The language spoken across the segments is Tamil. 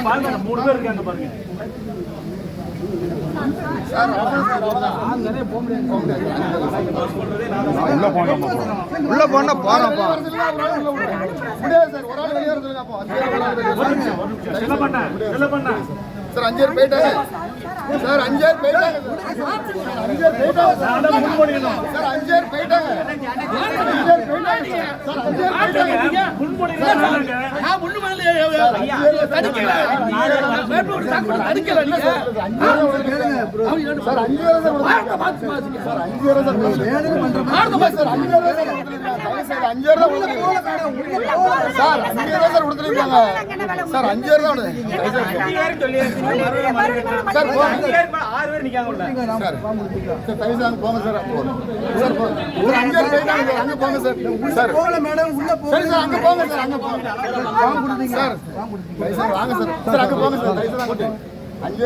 பாருங்க 3 பேர் இருக்காங்க பாருங்க. உள்ள போனா போறப்பா சார் 5 பேர் போயிட்டாங்க சார் 5 பேர் போயிட்டாங்க சார் 5 பேர் போயிட்டாங்க சார் 5 பேர் போயிட்டாங்க சார் 5 பேர் போயிட்டாங்க முன் போடுங்க நான் முன்னு மேல தடிக்கல வேட்பு சாக்கு தடிக்கல நீங்க சார் 5 பேர் சார் 5 பேர் சார் 5 பேர் சார் வேணுங்க பண்ற மாதிரி சார் 5 பேர் சார் 5 பேர் சார் 5 பேர் சார் கொடுத்துருக்காங்க சார் 5 பேர் தான் சொல்லி சார் 6 பேர் நிக்காங்க உள்ள சார் சார் தைசாங்க போங்க சார் சார் ஒரு 5 பேர் போயிட்டாங்க அங்க போங்க சார் சார் போகல மேடம் உள்ள போங்க சரி சார் அங்க போங்க சார் அங்க போங்க பாம் கொடுத்தீங்க சார் தைசாங்க வாங்க சார் சார் அங்க போங்க சார் தைசாங்க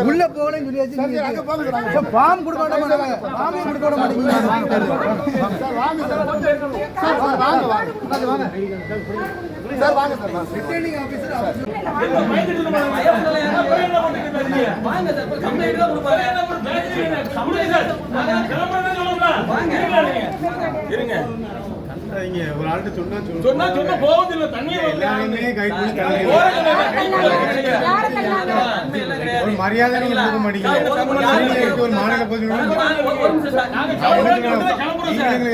உள்ள போகலன்னு சொல்லியாச்சு சார் அங்க போங்க சார் சார் பாம் கொடுக்க மாட்டாங்க பாம் கொடுக்க மாட்டீங்க சார் வாங்க சார் சார் வாங்க வாங்க வாங்க சார் வாங்க சார் ரிட்டர்னிங் ஆபீசர் வாங்க சார் கம்ப்ளைன்ட் தான் கொடுப்பாங்க வாங்க இருங்க ஒரு ஆள்கிட்ட சொன்னா போகுது இல்ல தண்ணி எல்லாருமே கைட் பண்ணி ஒரு மரியாதை கொடுக்க மாட்டீங்க ஒரு மாநில பொதுமக்கள்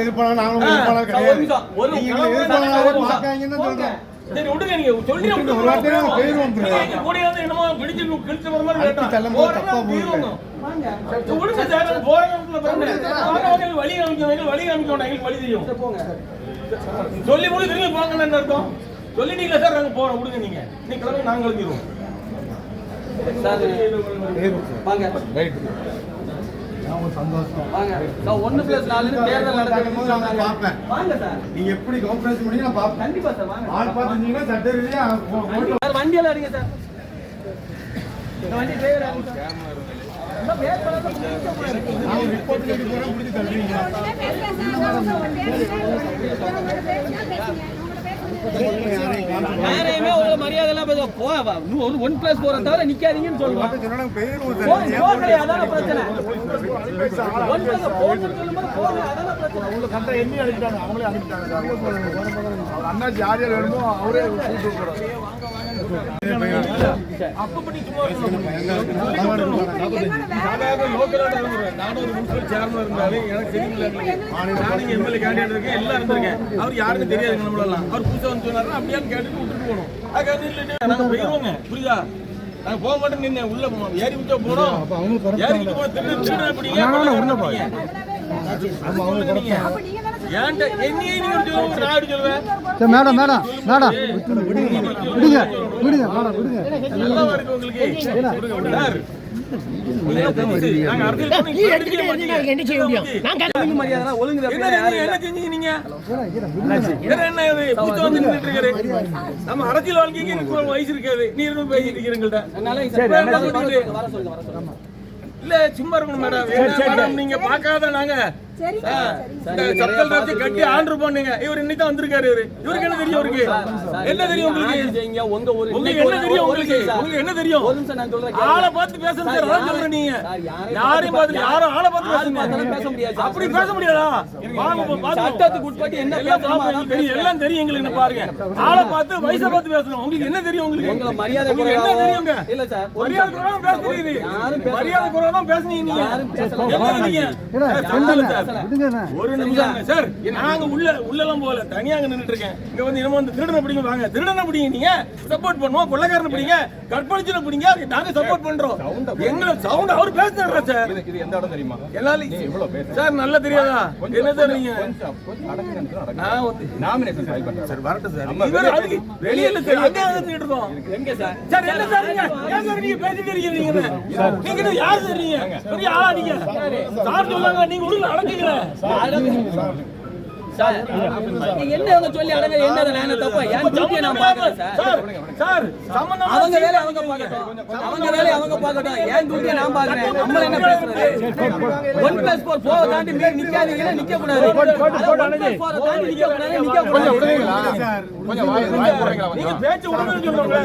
எது பண்ணாலும் நாங்களும் கிடையாது பார்க்காங்கன்னு சொல்றேன் சரி விடுங்க நீங்க சொல்றீங்க ஒரு வார்த்தை பேருவோம் கூடி வந்து என்னமோ பிடிச்சு கிழிச்சு வர மாதிரி கேட்டா தள்ளம்போது தப்பா போகுது வாங்க விடுங்க சார் போறவங்க பாருங்க வழி காமிக்கணும் வழி காமிக்கணும் வழி தெரியும் போங்க சொல்லி முடி திரும்பி போங்கன்னு என்ன அர்த்தம் சொல்லிட்டீங்களா சார் நாங்க போறோம் விடுங்க நீங்க இன்னைக்கு கிளம்பி நாங்க கிளம்பிடுவோம் வாங்க ரைட் சந்தோஷம் வாங்க நான் 1+4 தேர்தல் நடக்கும்போது நான் பாப்பேன் வாங்க சார் நீங்க எப்படி கான்ஃபரன்ஸ் பண்ணி நான் பாப்பேன் கண்டிப்பா சார் வாங்க ஆள் பாத்துட்டீங்கன்னா சட்ட ரீதியா சார் வண்டி எல்லாம் அடிங்க சார் இந்த வண்டி டிரைவர் ஆகுங்க கேமரா நம்ம வேற பண்ணலாம் நான் ரிப்போர்ட் எடுத்து போறேன் புடிச்சு தள்ளுவீங்க யாரையுமே ஒரு மரியாதை எல்லாம் பேச போவா 1+4 தவிர நிக்காதீங்கன்னு சொல்லுவாங்க போகல அதான பிரச்சனை 1+4 சொல்லும்போது போகல அதான பிரச்சனை உங்களுக்கு கரெக்டா எண்ணி அனுப்பிட்டாங்க அவங்களே அனுப்பிட்டாங்க அண்ணாச்சி யார் யார் வேணுமோ அவரே கூப்பிட்டு போறாங்க அப்படி சாதாரண லோக்கலா நானும் ஒரு முனிசிபல் சேர்மன் இருந்தாலும் எனக்கு தெரியல நானும் எம்எல்ஏ கேண்டிடேட் இருக்கேன் எல்லாம் இருந்திருக்கேன் அவர் யாருக்கும் தெரியாது நம்மளெல்லாம் அவர் புதுசா வந்து சொன்னாரு அப்படியே கேட்டுட்டு விட்டுட்டு போனோம் அதுக்காக நாங்க போயிருவோங்க புரியுதா நாங்க போக மாட்டோம் நின்று உள்ள ஏறி விட்டா போனோம் ஏறிக்கிட்டு போய் திருடு அப்படிங்க மேடம் மேடம் மேடம் விடுங்க விடுங்க மேடம் விடுங்க நல்லா இருக்கு நம்ம அரசியல் வாழ்க்கைக்கு வயசு இருக்காது நீர் பேசிட்டு இல்ல சும்மா இருக்கணும் மேடம் நீங்க பாக்காத நாங்க சத்தல் ராஜி கட்டி ஆண்டு போனீங்க இவர் இன்னைக்கு தான் வந்திருக்காரு இவருக்கு என்ன தெரியும் இவருக்கு என்ன தெரியும் உங்களுக்கு என்ன தெரியும் உங்களுக்கு என்ன தெரியும் ஆளை பார்த்து பேசணும் சார் அதான் சொல்றேன் நீங்க யாரையும் பார்த்து யாரும் ஆளை பார்த்து பேச அப்படி பேச முடியாதா சட்டத்துக்கு உட்பட்டு என்ன எல்லாம் தெரியும் எங்களுக்கு பாருங்க ஆளை பார்த்து வயசை பார்த்து பேசணும் உங்களுக்கு என்ன தெரியும் உங்களுக்கு மரியாதை என்ன தெரியுங்க இல்ல சார் மரியாதை குறைவா பேச தெரியுது மரியாதை குறைவா பேசுனீங்க நீங்க ஒரு நிமிஷம் சார் நாங்க உள்ள எல்லாம் போல தனியாக நின்னுட்டு இருக்கேன் இங்க வந்து என்ன வந்து திருடனை பிடிங்க வாங்க திருடனை பிடிங்க நீங்க சப்போர்ட் பண்ணுவோம் கொள்ளக்காரனை பிடிங்க கற்பழிச்சனை பிடிங்க நாங்க சப்போர்ட் பண்றோம் எங்க சவுண்ட் அவர் பேசுறாரு சார் இது எந்த இடம் தெரியுமா எல்லாரும் சார் நல்லா தெரியாதா என்ன சார் நீங்க நான் வந்து நாமினேஷன் ஃபைல் பண்றேன் சார் வரட்டும் சார் இவர் அதுக்கு வெளியில அங்க நின்னுட்டு இருக்கோம் எங்க சார் சார் என்ன சார் நீங்க ஏன் சார் நீங்க பேசிட்டு இருக்கீங்க நீங்க யார் சார் நீங்க பெரிய ஆளா நீங்க சார் சொல்லுங்க நீங்க உள்ள அடக்குங்க என்ன அவங்க சொல்லி அடங்க என்னது நான் தப்பா என் டியூட்டியை நான் பார்க்கறேன் சார். சார் சம்பந்தம் அவங்க வேலையை அவங்க பார்க்கட்டும், அவங்க வேலையை அவங்க பார்க்கட்டும், என் டியூட்டியை நான் பார்க்கறேன். நம்ம என்ன பேசுறது? 1+4 போக தாண்டி மீறி நிக்காதீங்கன்னா நிக்க கூடாது. 1+4 தாண்டி நிக்க கூடாது, நிக்க கூடாது. நீங்க பேச்சு விடுங்கன்னு சொல்லுங்க.